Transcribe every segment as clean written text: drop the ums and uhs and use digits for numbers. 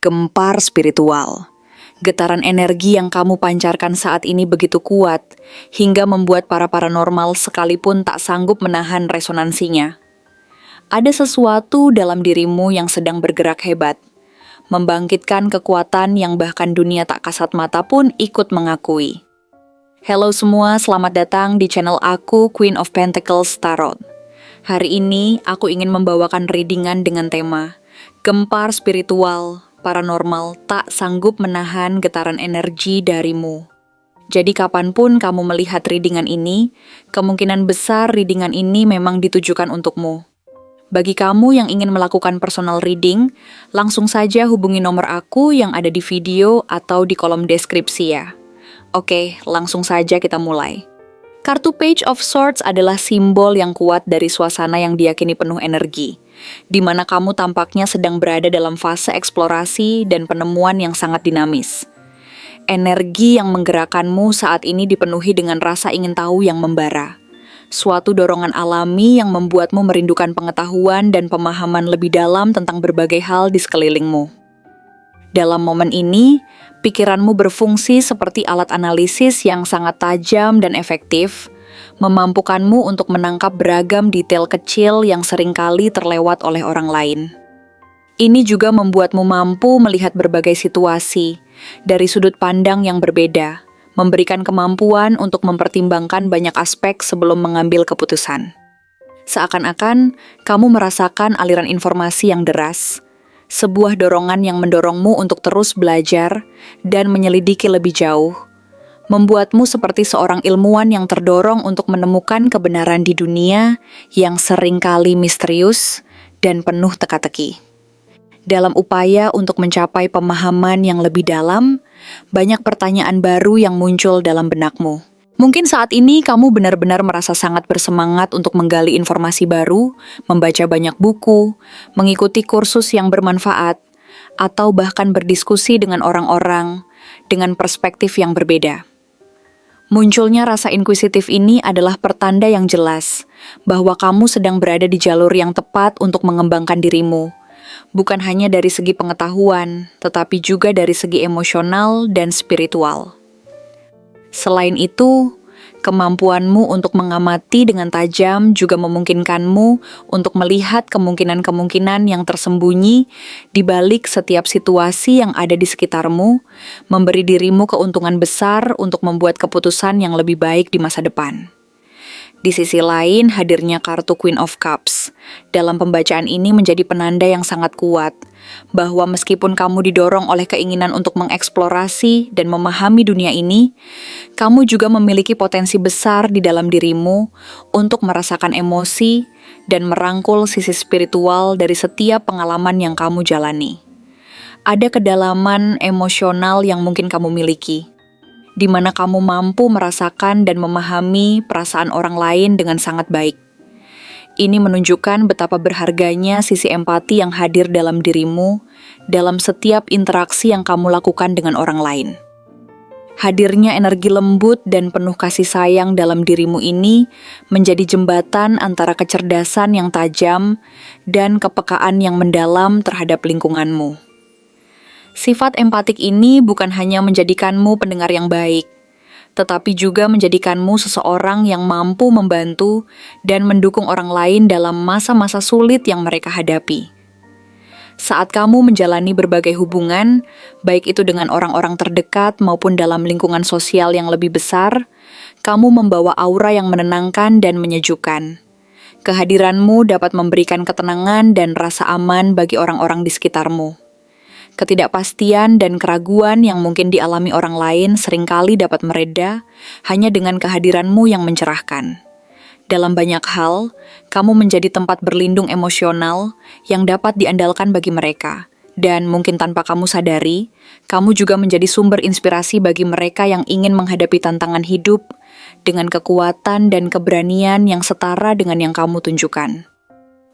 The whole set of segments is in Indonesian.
Gempar spiritual. Getaran energi yang kamu pancarkan saat ini begitu kuat, hingga membuat para paranormal sekalipun tak sanggup menahan resonansinya. Ada sesuatu dalam dirimu yang sedang bergerak hebat, membangkitkan kekuatan yang bahkan dunia tak kasat mata pun ikut mengakui. Halo semua, selamat datang di channel aku, Queen of Pentacles Tarot. Hari ini aku ingin membawakan readingan dengan tema Gempar spiritual, paranormal tak sanggup menahan getaran energi darimu. Jadi kapanpun kamu melihat readingan ini, kemungkinan besar readingan ini memang ditujukan untukmu. Bagi kamu yang ingin melakukan personal reading, langsung saja hubungi nomor aku yang ada di video atau di kolom deskripsi ya. Oke, langsung saja kita mulai. Kartu Page of Swords adalah simbol yang kuat dari suasana yang diyakini penuh energi, di mana kamu tampaknya sedang berada dalam fase eksplorasi dan penemuan yang sangat dinamis. Energi yang menggerakkanmu saat ini dipenuhi dengan rasa ingin tahu yang membara. Suatu dorongan alami yang membuatmu merindukan pengetahuan dan pemahaman lebih dalam tentang berbagai hal di sekelilingmu. Dalam momen ini, pikiranmu berfungsi seperti alat analisis yang sangat tajam dan efektif, memampukanmu untuk menangkap beragam detail kecil yang seringkali terlewat oleh orang lain. Ini juga membuatmu mampu melihat berbagai situasi dari sudut pandang yang berbeda, memberikan kemampuan untuk mempertimbangkan banyak aspek sebelum mengambil keputusan. Seakan-akan kamu merasakan aliran informasi yang deras, sebuah dorongan yang mendorongmu untuk terus belajar dan menyelidiki lebih jauh, membuatmu seperti seorang ilmuwan yang terdorong untuk menemukan kebenaran di dunia yang seringkali misterius dan penuh teka-teki. Dalam upaya untuk mencapai pemahaman yang lebih dalam, banyak pertanyaan baru yang muncul dalam benakmu. Mungkin saat ini kamu benar-benar merasa sangat bersemangat untuk menggali informasi baru, membaca banyak buku, mengikuti kursus yang bermanfaat, atau bahkan berdiskusi dengan orang-orang dengan perspektif yang berbeda. Munculnya rasa inkuisitif ini adalah pertanda yang jelas bahwa kamu sedang berada di jalur yang tepat untuk mengembangkan dirimu, bukan hanya dari segi pengetahuan, tetapi juga dari segi emosional dan spiritual. Selain itu, kemampuanmu untuk mengamati dengan tajam juga memungkinkanmu untuk melihat kemungkinan-kemungkinan yang tersembunyi di balik setiap situasi yang ada di sekitarmu, memberi dirimu keuntungan besar untuk membuat keputusan yang lebih baik di masa depan. Di sisi lain, hadirnya kartu Queen of Cups dalam pembacaan ini menjadi penanda yang sangat kuat bahwa meskipun kamu didorong oleh keinginan untuk mengeksplorasi dan memahami dunia ini, kamu juga memiliki potensi besar di dalam dirimu untuk merasakan emosi dan merangkul sisi spiritual dari setiap pengalaman yang kamu jalani. Ada kedalaman emosional yang mungkin kamu miliki, di mana kamu mampu merasakan dan memahami perasaan orang lain dengan sangat baik. Ini menunjukkan betapa berharganya sisi empati yang hadir dalam dirimu dalam setiap interaksi yang kamu lakukan dengan orang lain. Hadirnya energi lembut dan penuh kasih sayang dalam dirimu ini menjadi jembatan antara kecerdasan yang tajam dan kepekaan yang mendalam terhadap lingkunganmu. Sifat empatik ini bukan hanya menjadikanmu pendengar yang baik, tetapi juga menjadikanmu seseorang yang mampu membantu dan mendukung orang lain dalam masa-masa sulit yang mereka hadapi. Saat kamu menjalani berbagai hubungan, baik itu dengan orang-orang terdekat maupun dalam lingkungan sosial yang lebih besar, kamu membawa aura yang menenangkan dan menyejukkan. Kehadiranmu dapat memberikan ketenangan dan rasa aman bagi orang-orang di sekitarmu. Ketidakpastian dan keraguan yang mungkin dialami orang lain seringkali dapat mereda hanya dengan kehadiranmu yang mencerahkan. Dalam banyak hal, kamu menjadi tempat berlindung emosional yang dapat diandalkan bagi mereka. Dan mungkin tanpa kamu sadari, kamu juga menjadi sumber inspirasi bagi mereka yang ingin menghadapi tantangan hidup dengan kekuatan dan keberanian yang setara dengan yang kamu tunjukkan.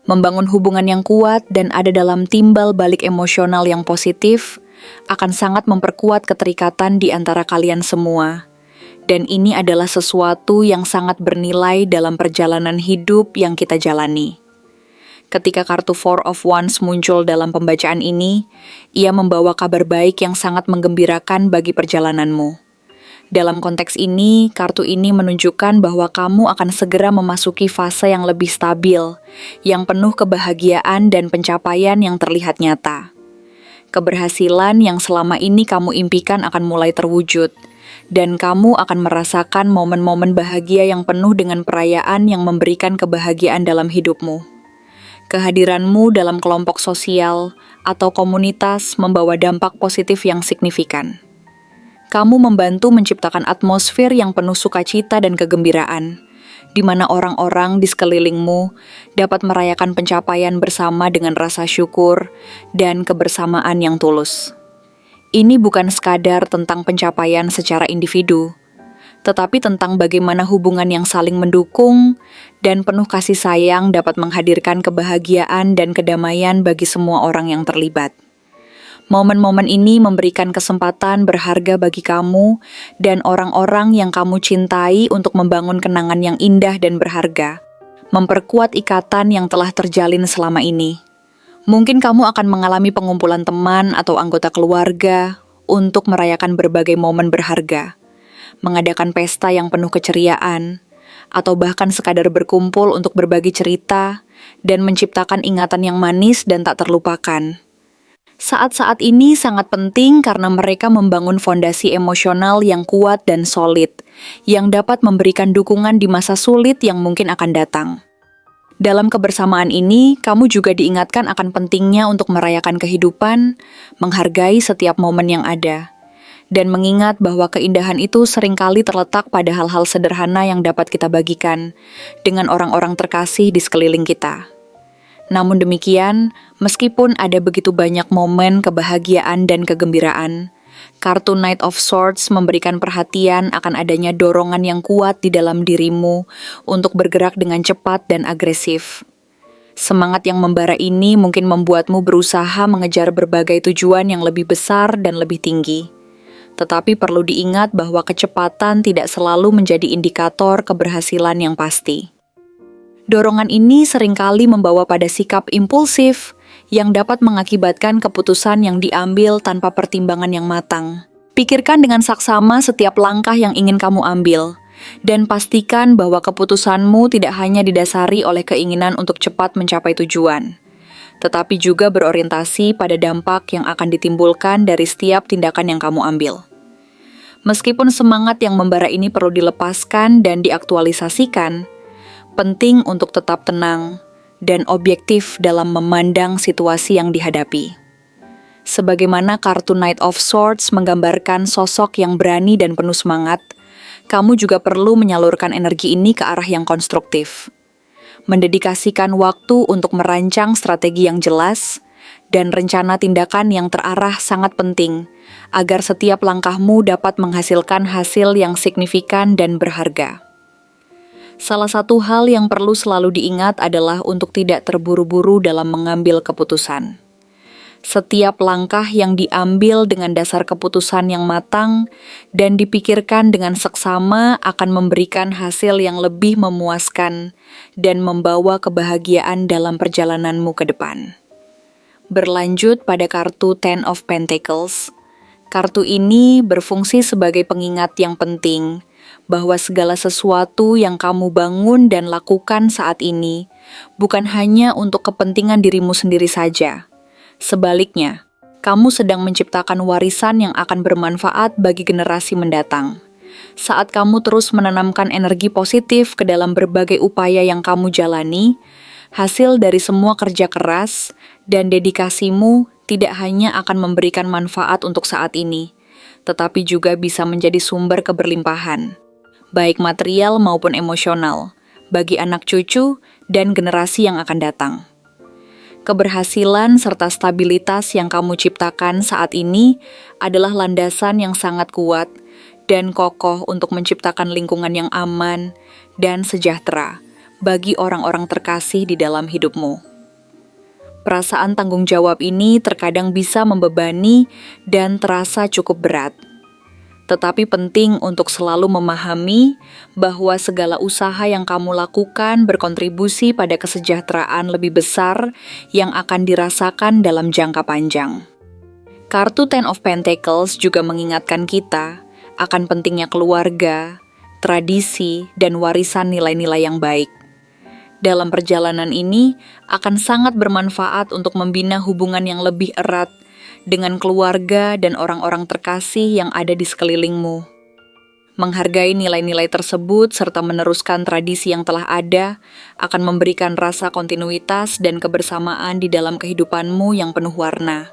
Membangun hubungan yang kuat dan ada dalam timbal balik emosional yang positif akan sangat memperkuat keterikatan di antara kalian semua. Dan ini adalah sesuatu yang sangat bernilai dalam perjalanan hidup yang kita jalani. Ketika kartu Four of Wands muncul dalam pembacaan ini, ia membawa kabar baik yang sangat menggembirakan bagi perjalananmu. Dalam konteks ini, kartu ini menunjukkan bahwa kamu akan segera memasuki fase yang lebih stabil, yang penuh kebahagiaan dan pencapaian yang terlihat nyata. Keberhasilan yang selama ini kamu impikan akan mulai terwujud, dan kamu akan merasakan momen-momen bahagia yang penuh dengan perayaan yang memberikan kebahagiaan dalam hidupmu. Kehadiranmu dalam kelompok sosial atau komunitas membawa dampak positif yang signifikan. Kamu membantu menciptakan atmosfer yang penuh sukacita dan kegembiraan, di mana orang-orang di sekelilingmu dapat merayakan pencapaian bersama dengan rasa syukur dan kebersamaan yang tulus. Ini bukan sekadar tentang pencapaian secara individu, tetapi tentang bagaimana hubungan yang saling mendukung dan penuh kasih sayang dapat menghadirkan kebahagiaan dan kedamaian bagi semua orang yang terlibat. Momen-momen ini memberikan kesempatan berharga bagi kamu dan orang-orang yang kamu cintai untuk membangun kenangan yang indah dan berharga, memperkuat ikatan yang telah terjalin selama ini. Mungkin kamu akan mengalami pengumpulan teman atau anggota keluarga untuk merayakan berbagai momen berharga, mengadakan pesta yang penuh keceriaan, atau bahkan sekadar berkumpul untuk berbagi cerita dan menciptakan ingatan yang manis dan tak terlupakan. Saat-saat ini sangat penting karena mereka membangun fondasi emosional yang kuat dan solid, yang dapat memberikan dukungan di masa sulit yang mungkin akan datang. Dalam kebersamaan ini, kamu juga diingatkan akan pentingnya untuk merayakan kehidupan, menghargai setiap momen yang ada, dan mengingat bahwa keindahan itu seringkali terletak pada hal-hal sederhana yang dapat kita bagikan dengan orang-orang terkasih di sekeliling kita. Namun demikian, meskipun ada begitu banyak momen kebahagiaan dan kegembiraan, kartu Knight of Swords memberikan perhatian akan adanya dorongan yang kuat di dalam dirimu untuk bergerak dengan cepat dan agresif. Semangat yang membara ini mungkin membuatmu berusaha mengejar berbagai tujuan yang lebih besar dan lebih tinggi. Tetapi perlu diingat bahwa kecepatan tidak selalu menjadi indikator keberhasilan yang pasti. Dorongan ini seringkali membawa pada sikap impulsif yang dapat mengakibatkan keputusan yang diambil tanpa pertimbangan yang matang. Pikirkan dengan saksama setiap langkah yang ingin kamu ambil, dan pastikan bahwa keputusanmu tidak hanya didasari oleh keinginan untuk cepat mencapai tujuan, tetapi juga berorientasi pada dampak yang akan ditimbulkan dari setiap tindakan yang kamu ambil. Meskipun semangat yang membara ini perlu dilepaskan dan diaktualisasikan, penting untuk tetap tenang dan objektif dalam memandang situasi yang dihadapi. Sebagaimana kartu Knight of Swords menggambarkan sosok yang berani dan penuh semangat, kamu juga perlu menyalurkan energi ini ke arah yang konstruktif. Mendedikasikan waktu untuk merancang strategi yang jelas dan rencana tindakan yang terarah sangat penting agar setiap langkahmu dapat menghasilkan hasil yang signifikan dan berharga. Salah satu hal yang perlu selalu diingat adalah untuk tidak terburu-buru dalam mengambil keputusan. Setiap langkah yang diambil dengan dasar keputusan yang matang dan dipikirkan dengan seksama akan memberikan hasil yang lebih memuaskan dan membawa kebahagiaan dalam perjalananmu ke depan. Berlanjut pada kartu Ten of Pentacles, kartu ini berfungsi sebagai pengingat yang penting bahwa segala sesuatu yang kamu bangun dan lakukan saat ini bukan hanya untuk kepentingan dirimu sendiri saja. Sebaliknya, kamu sedang menciptakan warisan yang akan bermanfaat bagi generasi mendatang. Saat kamu terus menanamkan energi positif ke dalam berbagai upaya yang kamu jalani, hasil dari semua kerja keras dan dedikasimu tidak hanya akan memberikan manfaat untuk saat ini, tetapi juga bisa menjadi sumber keberlimpahan, baik material maupun emosional, bagi anak cucu dan generasi yang akan datang. Keberhasilan serta stabilitas yang kamu ciptakan saat ini adalah landasan yang sangat kuat dan kokoh untuk menciptakan lingkungan yang aman dan sejahtera bagi orang-orang terkasih di dalam hidupmu. Perasaan tanggung jawab ini terkadang bisa membebani dan terasa cukup berat. Tetapi penting untuk selalu memahami bahwa segala usaha yang kamu lakukan berkontribusi pada kesejahteraan lebih besar yang akan dirasakan dalam jangka panjang. Kartu Ten of Pentacles juga mengingatkan kita akan pentingnya keluarga, tradisi, dan warisan nilai-nilai yang baik. Dalam perjalanan ini akan sangat bermanfaat untuk membina hubungan yang lebih erat dengan keluarga dan orang-orang terkasih yang ada di sekelilingmu. Menghargai nilai-nilai tersebut serta meneruskan tradisi yang telah ada akan memberikan rasa kontinuitas dan kebersamaan di dalam kehidupanmu yang penuh warna.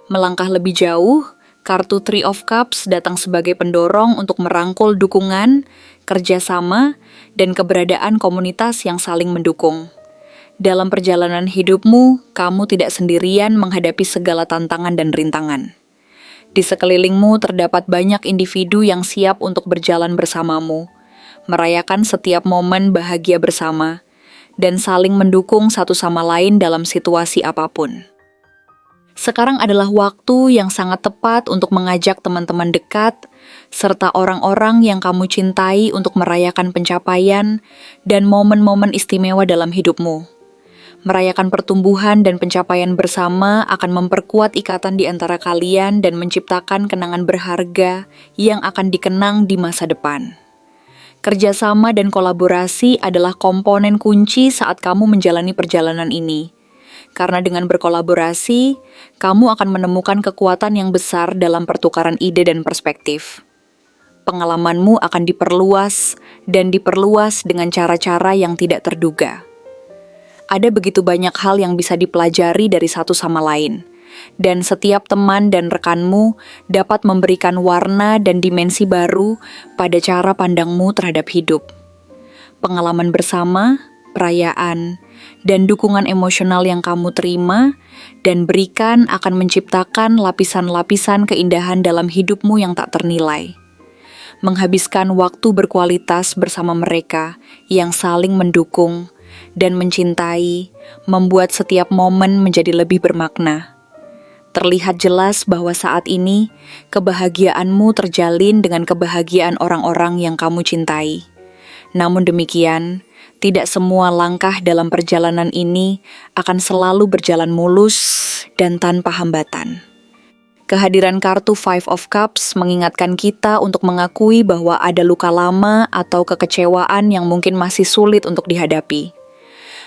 Melangkah lebih jauh, kartu Three of Cups datang sebagai pendorong untuk merangkul dukungan, kerjasama, dan keberadaan komunitas yang saling mendukung. Dalam perjalanan hidupmu, kamu tidak sendirian menghadapi segala tantangan dan rintangan. Di sekelilingmu terdapat banyak individu yang siap untuk berjalan bersamamu, merayakan setiap momen bahagia bersama, dan saling mendukung satu sama lain dalam situasi apapun. Sekarang adalah waktu yang sangat tepat untuk mengajak teman-teman dekat, serta orang-orang yang kamu cintai untuk merayakan pencapaian dan momen-momen istimewa dalam hidupmu. Merayakan pertumbuhan dan pencapaian bersama akan memperkuat ikatan di antara kalian dan menciptakan kenangan berharga yang akan dikenang di masa depan. Kerjasama dan kolaborasi adalah komponen kunci saat kamu menjalani perjalanan ini. Karena dengan berkolaborasi, kamu akan menemukan kekuatan yang besar dalam pertukaran ide dan perspektif. Pengalamanmu akan diperluas dan diperluas dengan cara-cara yang tidak terduga. Ada begitu banyak hal yang bisa dipelajari dari satu sama lain, dan setiap teman dan rekanmu dapat memberikan warna dan dimensi baru pada cara pandangmu terhadap hidup. Pengalaman bersama, perayaan, dan dukungan emosional yang kamu terima dan berikan akan menciptakan lapisan-lapisan keindahan dalam hidupmu yang tak ternilai. Menghabiskan waktu berkualitas bersama mereka yang saling mendukung dan mencintai, membuat setiap momen menjadi lebih bermakna. Terlihat jelas bahwa saat ini, kebahagiaanmu terjalin dengan kebahagiaan orang-orang yang kamu cintai. Namun demikian, tidak semua langkah dalam perjalanan ini akan selalu berjalan mulus dan tanpa hambatan. Kehadiran kartu Five of Cups mengingatkan kita untuk mengakui bahwa ada luka lama atau kekecewaan yang mungkin masih sulit untuk dihadapi.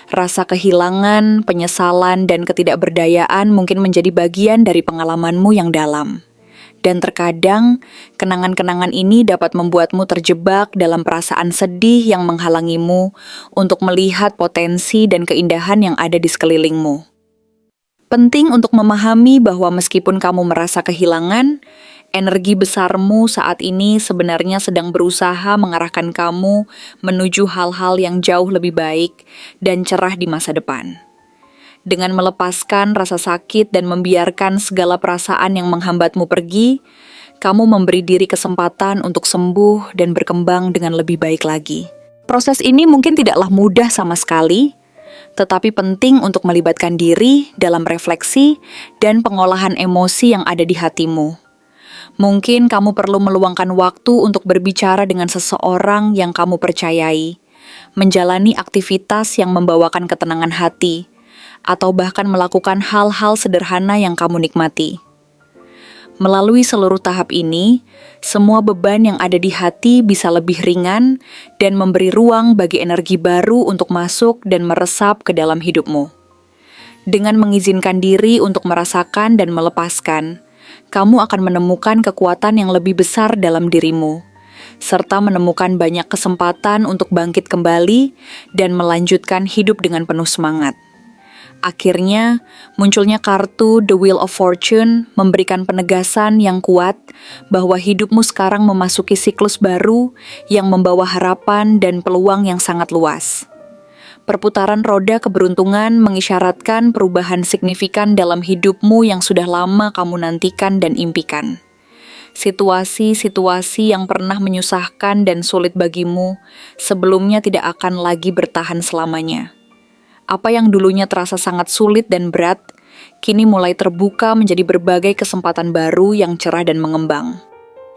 Rasa kehilangan, penyesalan, dan ketidakberdayaan mungkin menjadi bagian dari pengalamanmu yang dalam. Dan terkadang, kenangan-kenangan ini dapat membuatmu terjebak dalam perasaan sedih yang menghalangimu untuk melihat potensi dan keindahan yang ada di sekelilingmu. Penting untuk memahami bahwa meskipun kamu merasa kehilangan, energi besarmu saat ini sebenarnya sedang berusaha mengarahkan kamu menuju hal-hal yang jauh lebih baik dan cerah di masa depan. Dengan melepaskan rasa sakit dan membiarkan segala perasaan yang menghambatmu pergi, kamu memberi diri kesempatan untuk sembuh dan berkembang dengan lebih baik lagi. Proses ini mungkin tidaklah mudah sama sekali, tetapi penting untuk melibatkan diri dalam refleksi dan pengolahan emosi yang ada di hatimu. Mungkin kamu perlu meluangkan waktu untuk berbicara dengan seseorang yang kamu percayai, menjalani aktivitas yang membawakan ketenangan hati, atau bahkan melakukan hal-hal sederhana yang kamu nikmati. Melalui seluruh tahap ini, semua beban yang ada di hati bisa lebih ringan dan memberi ruang bagi energi baru untuk masuk dan meresap ke dalam hidupmu. Dengan mengizinkan diri untuk merasakan dan melepaskan, kamu akan menemukan kekuatan yang lebih besar dalam dirimu, serta menemukan banyak kesempatan untuk bangkit kembali dan melanjutkan hidup dengan penuh semangat. Akhirnya, munculnya kartu The Wheel of Fortune memberikan penegasan yang kuat bahwa hidupmu sekarang memasuki siklus baru yang membawa harapan dan peluang yang sangat luas. Perputaran roda keberuntungan mengisyaratkan perubahan signifikan dalam hidupmu yang sudah lama kamu nantikan dan impikan. Situasi-situasi yang pernah menyusahkan dan sulit bagimu sebelumnya tidak akan lagi bertahan selamanya. Apa yang dulunya terasa sangat sulit dan berat, kini mulai terbuka menjadi berbagai kesempatan baru yang cerah dan mengembang.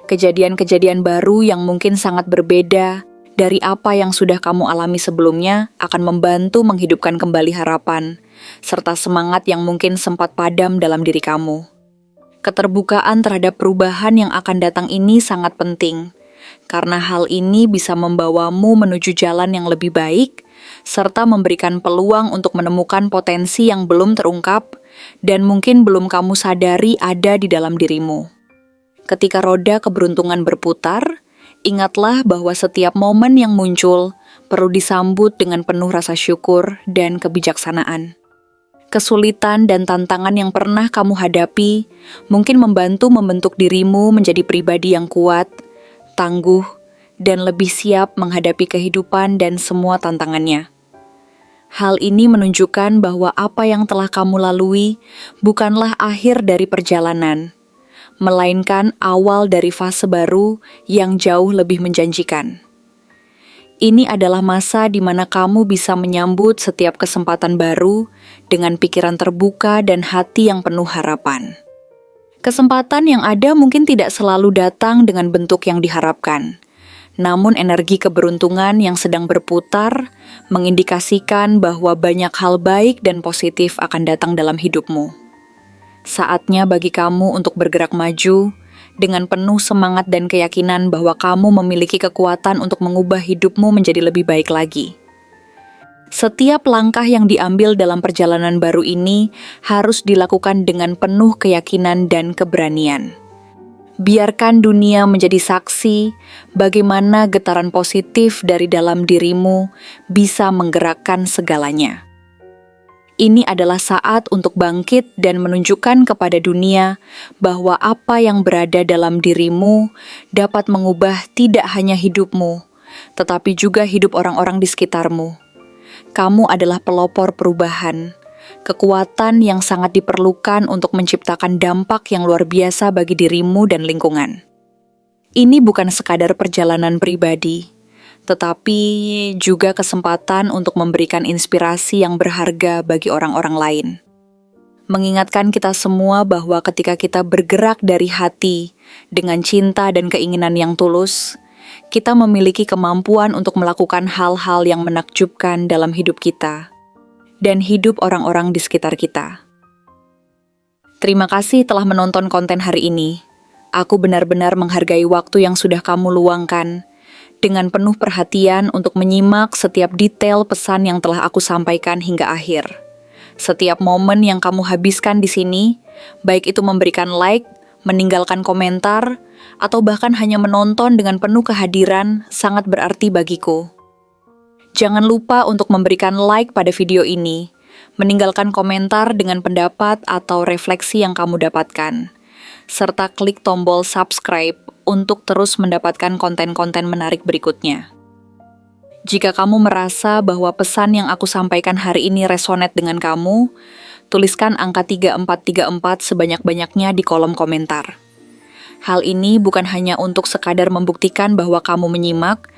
Kejadian-kejadian baru yang mungkin sangat berbeda dari apa yang sudah kamu alami sebelumnya akan membantu menghidupkan kembali harapan, serta semangat yang mungkin sempat padam dalam diri kamu. Keterbukaan terhadap perubahan yang akan datang ini sangat penting, karena hal ini bisa membawamu menuju jalan yang lebih baik, serta memberikan peluang untuk menemukan potensi yang belum terungkap dan mungkin belum kamu sadari ada di dalam dirimu. Ketika roda keberuntungan berputar, ingatlah bahwa setiap momen yang muncul perlu disambut dengan penuh rasa syukur dan kebijaksanaan. Kesulitan dan tantangan yang pernah kamu hadapi mungkin membantu membentuk dirimu menjadi pribadi yang kuat, tangguh, dan lebih siap menghadapi kehidupan dan semua tantangannya. Hal ini menunjukkan bahwa apa yang telah kamu lalui bukanlah akhir dari perjalanan, melainkan awal dari fase baru yang jauh lebih menjanjikan. Ini adalah masa di mana kamu bisa menyambut setiap kesempatan baru dengan pikiran terbuka dan hati yang penuh harapan. Kesempatan yang ada mungkin tidak selalu datang dengan bentuk yang diharapkan, namun energi keberuntungan yang sedang berputar mengindikasikan bahwa banyak hal baik dan positif akan datang dalam hidupmu. Saatnya bagi kamu untuk bergerak maju dengan penuh semangat dan keyakinan bahwa kamu memiliki kekuatan untuk mengubah hidupmu menjadi lebih baik lagi. Setiap langkah yang diambil dalam perjalanan baru ini harus dilakukan dengan penuh keyakinan dan keberanian. Biarkan dunia menjadi saksi bagaimana getaran positif dari dalam dirimu bisa menggerakkan segalanya. Ini adalah saat untuk bangkit dan menunjukkan kepada dunia bahwa apa yang berada dalam dirimu dapat mengubah tidak hanya hidupmu, tetapi juga hidup orang-orang di sekitarmu. Kamu adalah pelopor perubahan, kekuatan yang sangat diperlukan untuk menciptakan dampak yang luar biasa bagi dirimu dan lingkungan. Ini bukan sekadar perjalanan pribadi, tetapi juga kesempatan untuk memberikan inspirasi yang berharga bagi orang-orang lain. Mengingatkan kita semua bahwa ketika kita bergerak dari hati dengan cinta dan keinginan yang tulus, kita memiliki kemampuan untuk melakukan hal-hal yang menakjubkan dalam hidup kita dan hidup orang-orang di sekitar kita. Terima kasih telah menonton konten hari ini. Aku benar-benar menghargai waktu yang sudah kamu luangkan dengan penuh perhatian untuk menyimak setiap detail pesan yang telah aku sampaikan hingga akhir. Setiap momen yang kamu habiskan di sini, baik itu memberikan like, meninggalkan komentar, atau bahkan hanya menonton dengan penuh kehadiran, sangat berarti bagiku. Jangan lupa untuk memberikan like pada video ini, meninggalkan komentar dengan pendapat atau refleksi yang kamu dapatkan, serta klik tombol subscribe untuk terus mendapatkan konten-konten menarik berikutnya. Jika kamu merasa bahwa pesan yang aku sampaikan hari ini resonate dengan kamu, tuliskan angka 3434 sebanyak-banyaknya di kolom komentar. Hal ini bukan hanya untuk sekadar membuktikan bahwa kamu menyimak,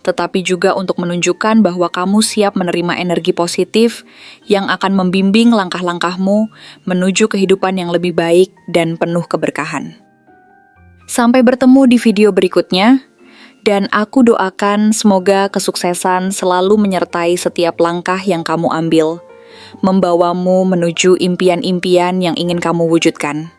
tetapi juga untuk menunjukkan bahwa kamu siap menerima energi positif yang akan membimbing langkah-langkahmu menuju kehidupan yang lebih baik dan penuh keberkahan. Sampai bertemu di video berikutnya, dan aku doakan semoga kesuksesan selalu menyertai setiap langkah yang kamu ambil, membawamu menuju impian-impian yang ingin kamu wujudkan.